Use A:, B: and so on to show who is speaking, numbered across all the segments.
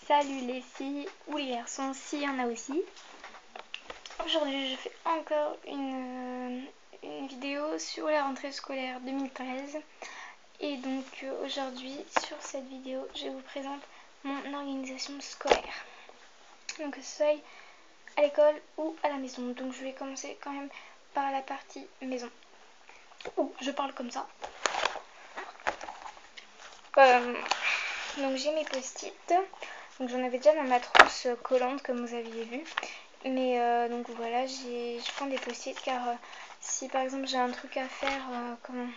A: Salut les filles ou les garçons, s'il y en a aussi. Aujourd'hui je fais encore une vidéo sur la rentrée scolaire 2013. Et donc aujourd'hui sur cette vidéo je vous présente mon organisation scolaire. Donc que ce soit à l'école ou à la maison. Donc je vais commencer quand même par la partie maison. Oh, je parle comme ça. Donc j'ai mes post-it. Donc j'en avais déjà dans ma trousse collante comme vous aviez vu. Mais donc voilà, je prends des post-it car si par exemple j'ai un truc à faire, comment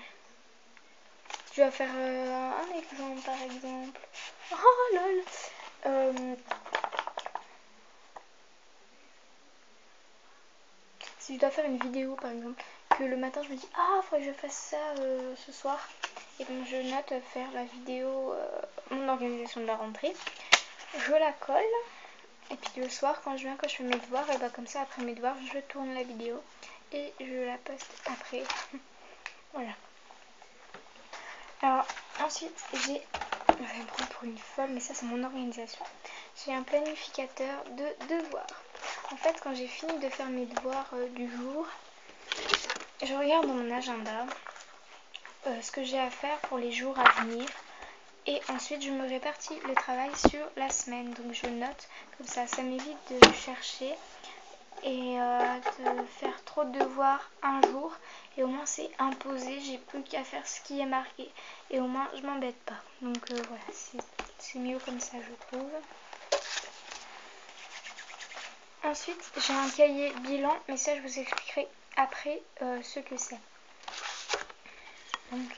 A: je vais faire un exemple par exemple. Oh lol. Si je dois faire une vidéo par exemple, que le matin je me dis ah faudrait que je fasse ça ce soir, et donc je note faire la vidéo, mon organisation de la rentrée, je la colle. Et puis le soir quand je fais mes devoirs, et bah comme ça après mes devoirs je tourne la vidéo et je la poste après. Voilà. Alors ensuite j'ai, je vais me prendre pour une folle mais ça c'est mon organisation. J'ai un planificateur de devoirs. En fait quand j'ai fini de faire mes devoirs du jour, je regarde dans mon agenda ce que j'ai à faire pour les jours à venir. Et ensuite je me répartis le travail sur la semaine. Donc je note comme ça m'évite de chercher et de faire trop de devoirs un jour. Et au moins c'est imposé, j'ai plus qu'à faire ce qui est marqué. Et au moins je m'embête pas. Donc voilà, c'est mieux comme ça je trouve. Ensuite j'ai un cahier bilan, mais ça je vous expliquerai après ce que c'est. Donc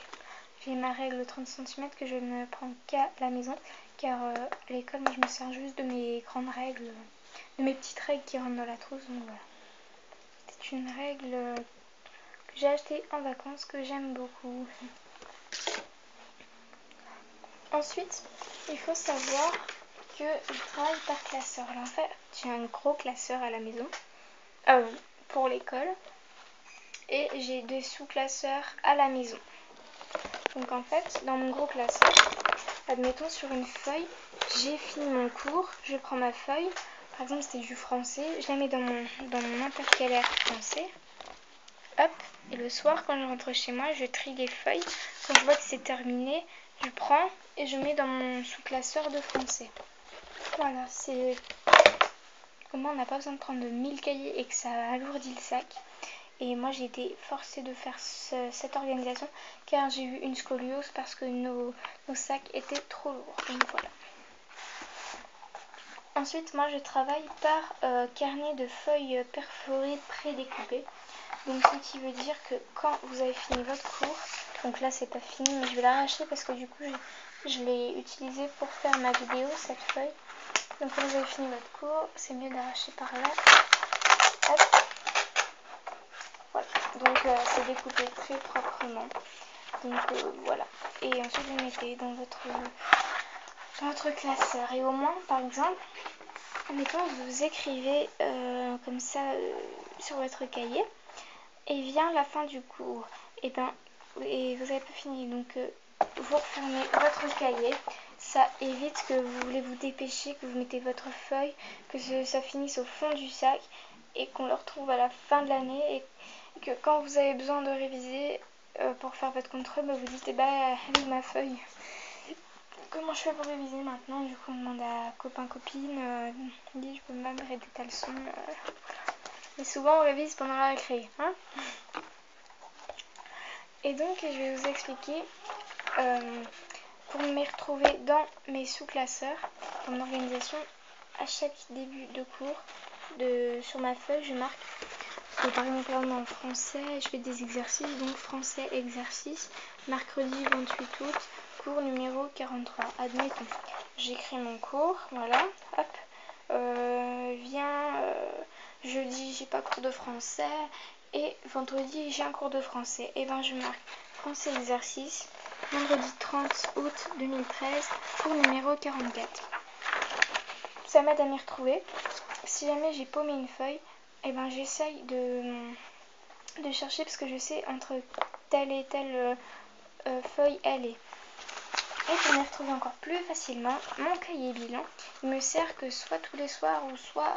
A: j'ai ma règle 30 cm que je ne prends qu'à la maison, car à l'école moi je me sers juste de mes grandes règles, de mes petites règles qui rentrent dans la trousse. Donc voilà, c'est une règle que j'ai achetée en vacances, que j'aime beaucoup. Ensuite il faut savoir que je travaille par classeur. Alors en fait j'ai un gros classeur à la maison pour l'école, et j'ai 2 sous-classeurs à la maison. Donc en fait dans mon gros classeur, admettons sur une feuille, j'ai fini mon cours, je prends ma feuille, par exemple c'était du français, je la mets dans mon intercalaire français, hop, et le soir quand je rentre chez moi, je trie les feuilles, quand je vois que c'est terminé, je prends et je mets dans mon sous-classeur de français. Voilà, c'est comment on n'a pas besoin de prendre 1000 cahiers et que ça alourdit le sac. Et moi j'ai été forcée de faire cette organisation car j'ai eu une scoliose parce que nos sacs étaient trop lourds. Donc voilà. Ensuite moi je travaille par carnet de feuilles perforées prédécoupées. Donc ce qui veut dire que quand vous avez fini votre cours, donc là c'est pas fini mais je vais l'arracher parce que du coup je l'ai utilisé pour faire ma vidéo, cette feuille. Donc quand vous avez fini votre cours, c'est mieux d'arracher par là. Hop. Voilà, donc c'est découpé très proprement. Donc voilà. Et ensuite vous mettez dans votre classeur. Et au moins, par exemple, admettons vous écrivez comme ça sur votre cahier, et vient la fin du cours. Et vous n'avez pas fini. Donc vous refermez votre cahier. Ça évite que vous voulez vous dépêcher, que vous mettez votre feuille, que ça finisse au fond du sac et qu'on le retrouve à la fin de l'année, et que quand vous avez besoin de réviser pour faire votre contrôle, vous dites eh ben elle est ma feuille, comment je fais pour réviser maintenant. Du coup on demande à copain copine, il dit je peux même arrêter ta leçon, mais souvent on révise pendant la récré, hein. Et donc je vais vous expliquer pour me retrouver dans mes sous-classeurs, dans mon organisation. À chaque début de cours, sur ma feuille je marque, par exemple en français je fais des exercices, donc français exercice, mercredi 28 août, cours numéro 43, admettons, j'écris mon cours, voilà, hop, jeudi j'ai pas cours de français, et vendredi j'ai un cours de français, et ben je marque français exercice, vendredi 30 août 2013, cours numéro 44. Ça m'aide à m'y retrouver. Si jamais j'ai paumé une feuille, et ben j'essaye de chercher parce que je sais entre telle et telle feuille elle est. Et pour m'y retrouver encore plus facilement, mon cahier bilan, il me sert que soit tous les soirs ou soit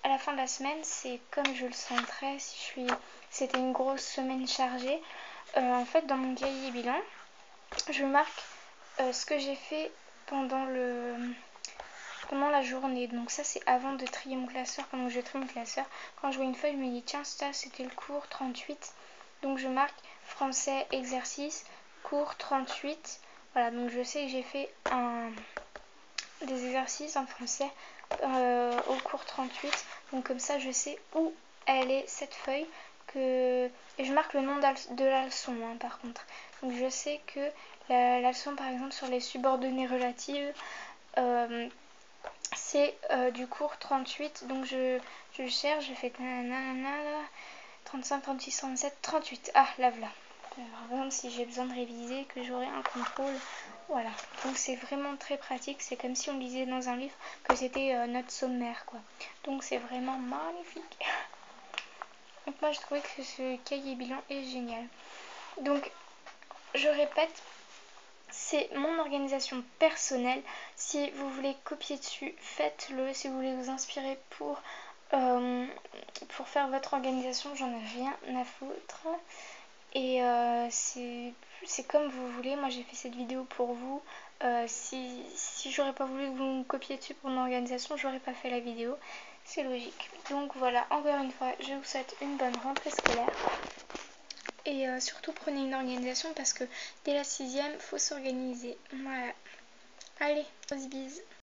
A: à la fin de la semaine. C'est comme je le sentais, si c'était une grosse semaine chargée. En fait, dans mon cahier bilan, je marque ce que j'ai fait pendant la journée. Donc ça, c'est avant de trier mon classeur. Pendant que je trie mon classeur, quand je vois une feuille, je me dis tiens, ça c'était le cours 38. Donc je marque français exercice cours 38. Voilà, donc je sais que j'ai fait des exercices en français au cours 38. Donc comme ça, je sais où elle est cette feuille. Et je marque le nom de la leçon, hein, par contre. Donc je sais que la leçon, par exemple, sur les subordonnées relatives, c'est du cours 38. Donc je cherche, je fais 35, 36, 37, 38. Ah, là voilà. Par contre, si j'ai besoin de réviser, que j'aurai un contrôle, voilà. Donc c'est vraiment très pratique. C'est comme si on lisait dans un livre, que c'était notre sommaire, quoi. Donc c'est vraiment magnifique. Donc moi, je trouvais que ce cahier bilan est génial. Donc je répète, c'est mon organisation personnelle. Si vous voulez copier dessus, faites-le. Si vous voulez vous inspirer pour faire votre organisation, j'en ai rien à foutre. Et c'est comme vous voulez. Moi, j'ai fait cette vidéo pour vous. Si j'aurais pas voulu que vous me copiez dessus pour mon organisation, j'aurais pas fait la vidéo. C'est logique. Donc voilà, encore une fois, je vous souhaite une bonne rentrée scolaire. Et surtout prenez une organisation parce que dès la 6e, faut s'organiser. Voilà. Allez, bisous.